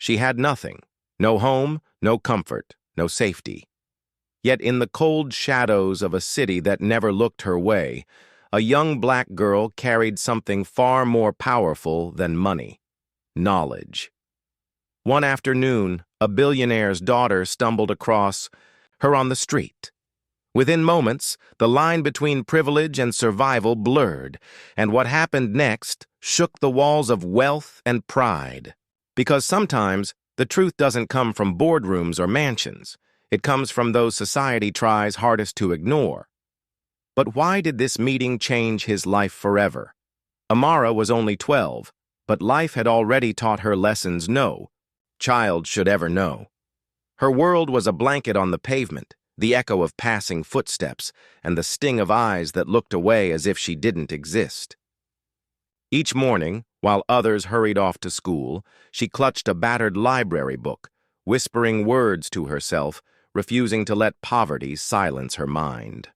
She had nothing. No home, no comfort, no safety. Yet in the cold shadows of a city that never looked her way, a young black girl carried something far more powerful than money: knowledge. One afternoon, a billionaire's daughter stumbled across her on the street. Within moments, the line between privilege and survival blurred, and what happened next shook the walls of wealth and pride. Because sometimes, the truth doesn't come from boardrooms or mansions. It comes from those society tries hardest to ignore. But why did this meeting change his life forever? Amara was only 12, but life had already taught her lessons no child should ever know. Her world was a blanket on the pavement, the echo of passing footsteps, and the sting of eyes that looked away as if she didn't exist. Each morning, while others hurried off to school, she clutched a battered library book, whispering words to herself, refusing to let poverty silence her mind.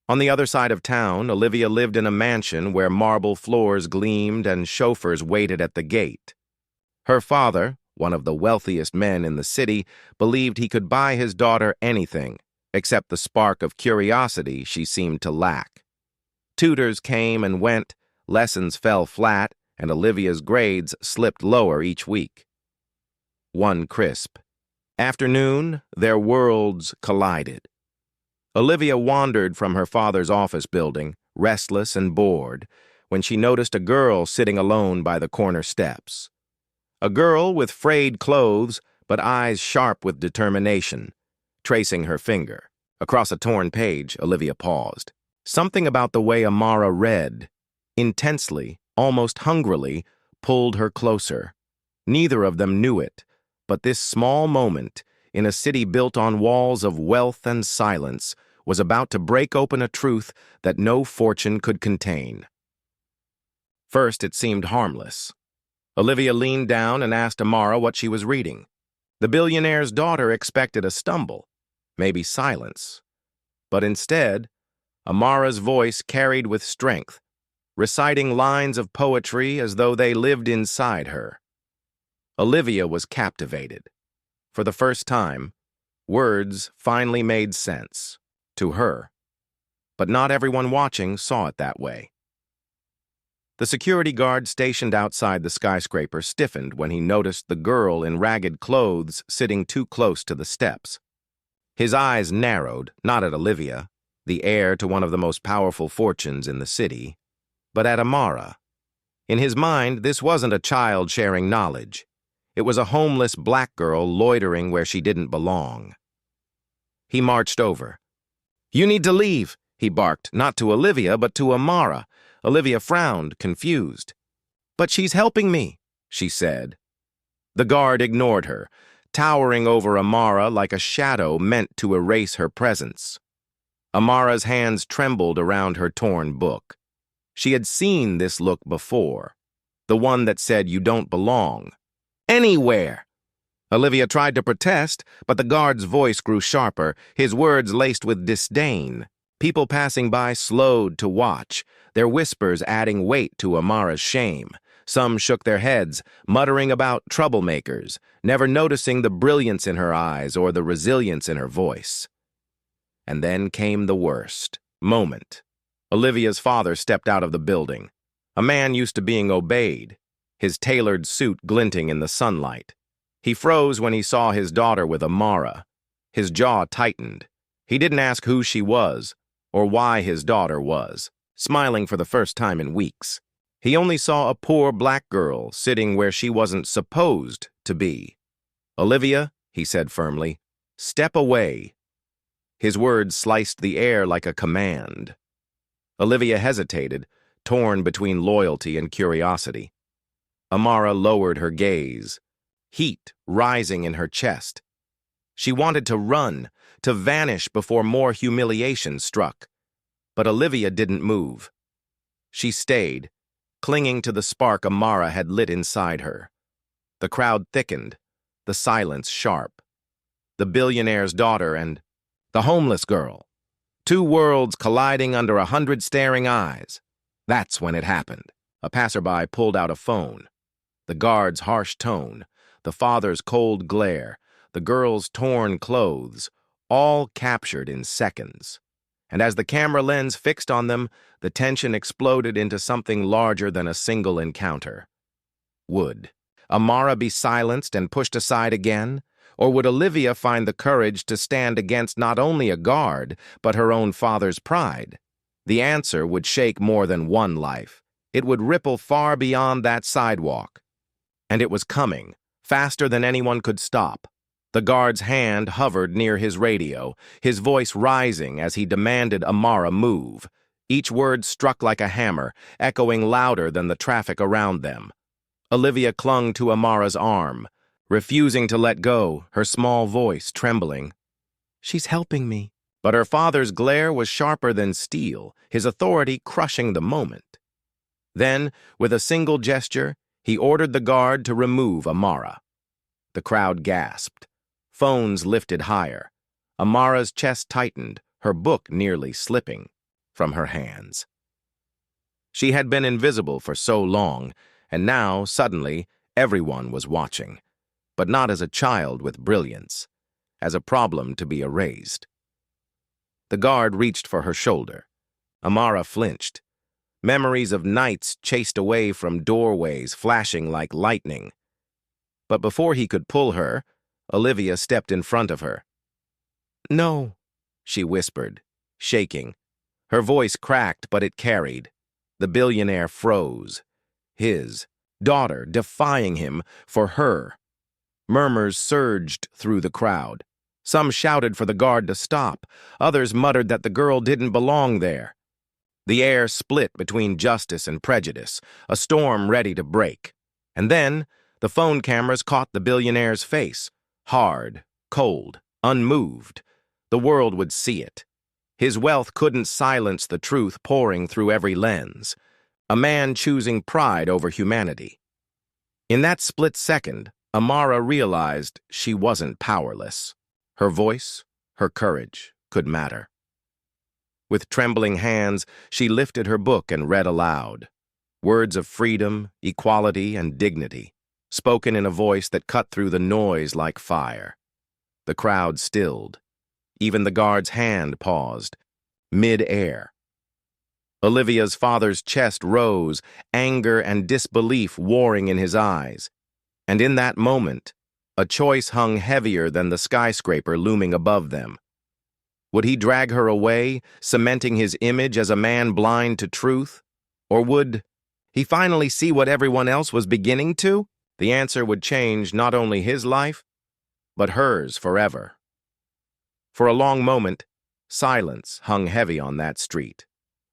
On the other side of town, Olivia lived in a mansion where marble floors gleamed and chauffeurs waited at the gate. Her father, one of the wealthiest men in the city, believed he could buy his daughter anything, except the spark of curiosity she seemed to lack. Tutors came and went, lessons fell flat, and Olivia's grades slipped lower each week. One crisp afternoon, their worlds collided. Olivia wandered from her father's office building, restless and bored, when she noticed a girl sitting alone by the corner steps. A girl with frayed clothes, but eyes sharp with determination. Tracing her finger across a torn page, Olivia paused. Something about the way Amara read, intensely, almost hungrily, pulled her closer. Neither of them knew it, but this small moment, in a city built on walls of wealth and silence, was about to break open a truth that no fortune could contain. First, it seemed harmless. Olivia leaned down and asked Amara what she was reading. The billionaire's daughter expected a stumble, maybe silence. But instead, Amara's voice carried with strength, reciting lines of poetry as though they lived inside her. Olivia was captivated. For the first time, words finally made sense to her. But not everyone watching saw it that way. The security guard stationed outside the skyscraper stiffened when he noticed the girl in ragged clothes sitting too close to the steps. His eyes narrowed, not at Olivia, the heir to one of the most powerful fortunes in the city, but at Amara. In his mind, this wasn't a child sharing knowledge. It was a homeless black girl loitering where she didn't belong. He marched over. "You need to leave," he barked, not to Olivia, but to Amara. Olivia frowned, confused. "But she's helping me," she said. The guard ignored her, towering over Amara like a shadow meant to erase her presence. Amara's hands trembled around her torn book. She had seen this look before, the one that said, "You don't belong anywhere." Olivia tried to protest, but the guard's voice grew sharper, his words laced with disdain. People passing by slowed to watch, their whispers adding weight to Amara's shame. Some shook their heads, muttering about troublemakers, never noticing the brilliance in her eyes or the resilience in her voice. And then came the worst moment. Olivia's father stepped out of the building, a man used to being obeyed, his tailored suit glinting in the sunlight. He froze when he saw his daughter with Amara. His jaw tightened. He didn't ask who she was, or why his daughter was, smiling for the first time in weeks. He only saw a poor black girl sitting where she wasn't supposed to be. "Olivia," he said firmly, "step away." His words sliced the air like a command. Olivia hesitated, torn between loyalty and curiosity. Amara lowered her gaze, heat rising in her chest. She wanted to run, to vanish before more humiliation struck. But Olivia didn't move. She stayed, clinging to the spark Amara had lit inside her. The crowd thickened, the silence sharp. The billionaire's daughter and the homeless girl. Two worlds colliding under 100 staring eyes. That's when it happened. A passerby pulled out a phone. The guard's harsh tone, the father's cold glare, the girl's torn clothes, all captured in seconds. And as the camera lens fixed on them, the tension exploded into something larger than a single encounter. Would Amara be silenced and pushed aside again? Or would Olivia find the courage to stand against not only a guard, but her own father's pride? The answer would shake more than one life. It would ripple far beyond that sidewalk. And it was coming, faster than anyone could stop. The guard's hand hovered near his radio, his voice rising as he demanded Amara move. Each word struck like a hammer, echoing louder than the traffic around them. Olivia clung to Amara's arm, refusing to let go, her small voice trembling. "She's helping me." But her father's glare was sharper than steel, his authority crushing the moment. Then, with a single gesture, he ordered the guard to remove Amara. The crowd gasped. Phones lifted higher. Amara's chest tightened, her book nearly slipping from her hands. She had been invisible for so long, and now, suddenly, everyone was watching. But not as a child with brilliance, as a problem to be erased. The guard reached for her shoulder. Amara flinched. Memories of nights chased away from doorways, flashing like lightning. But before he could pull her, Olivia stepped in front of her. "No," she whispered, shaking. Her voice cracked, but it carried. The billionaire froze. His daughter defying him for her. Murmurs surged through the crowd. Some shouted for the guard to stop. Others muttered that the girl didn't belong there. The air split between justice and prejudice, a storm ready to break. And then, the phone cameras caught the billionaire's face. Hard, cold, unmoved. The world would see it. His wealth couldn't silence the truth pouring through every lens. A man choosing pride over humanity. In that split second, Amara realized she wasn't powerless. Her voice, her courage, could matter. With trembling hands, she lifted her book and read aloud. Words of freedom, equality, and dignity, spoken in a voice that cut through the noise like fire. The crowd stilled. Even the guard's hand paused, mid-air. Olivia's father's chest rose, anger and disbelief warring in his eyes. And in that moment, a choice hung heavier than the skyscraper looming above them. Would he drag her away, cementing his image as a man blind to truth? Or would he finally see what everyone else was beginning to? The answer would change not only his life, but hers forever. For a long moment, silence hung heavy on that street.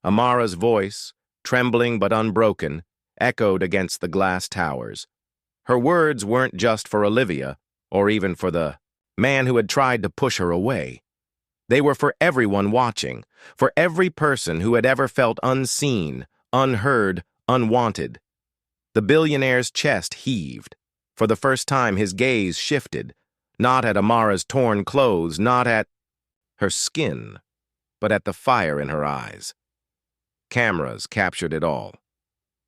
Amara's voice, trembling but unbroken, echoed against the glass towers. Her words weren't just for Olivia, or even for the man who had tried to push her away. They were for everyone watching, for every person who had ever felt unseen, unheard, unwanted. The billionaire's chest heaved. For the first time, his gaze shifted, not at Amara's torn clothes, not at her skin, but at the fire in her eyes. Cameras captured it all.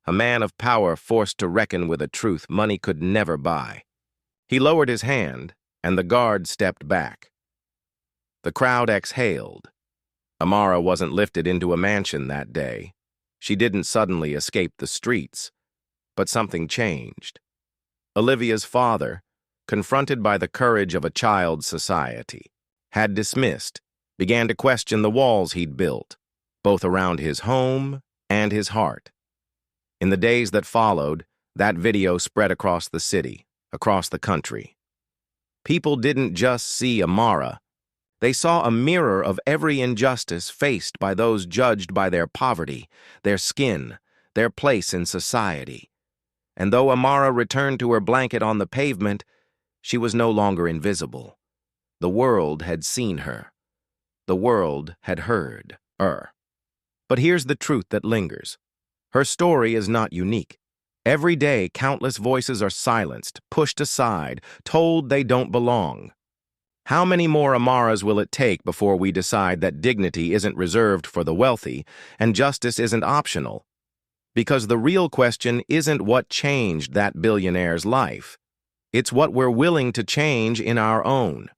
A man of power forced to reckon with a truth money could never buy. He lowered his hand, and the guard stepped back. The crowd exhaled. Amara wasn't lifted into a mansion that day. She didn't suddenly escape the streets. But something changed. Olivia's father, confronted by the courage of a child's society, had dismissed, began to question the walls he'd built, both around his home and his heart. In the days that followed, that video spread across the city, across the country. People didn't just see Amara. They saw a mirror of every injustice faced by those judged by their poverty, their skin, their place in society. And though Amara returned to her blanket on the pavement, she was no longer invisible. The world had seen her. The world had heard her. But here's the truth that lingers. Her story is not unique. Every day, countless voices are silenced, pushed aside, told they don't belong. How many more Amaras will it take before we decide that dignity isn't reserved for the wealthy and justice isn't optional? Because the real question isn't what changed that billionaire's life. It's what we're willing to change in our own.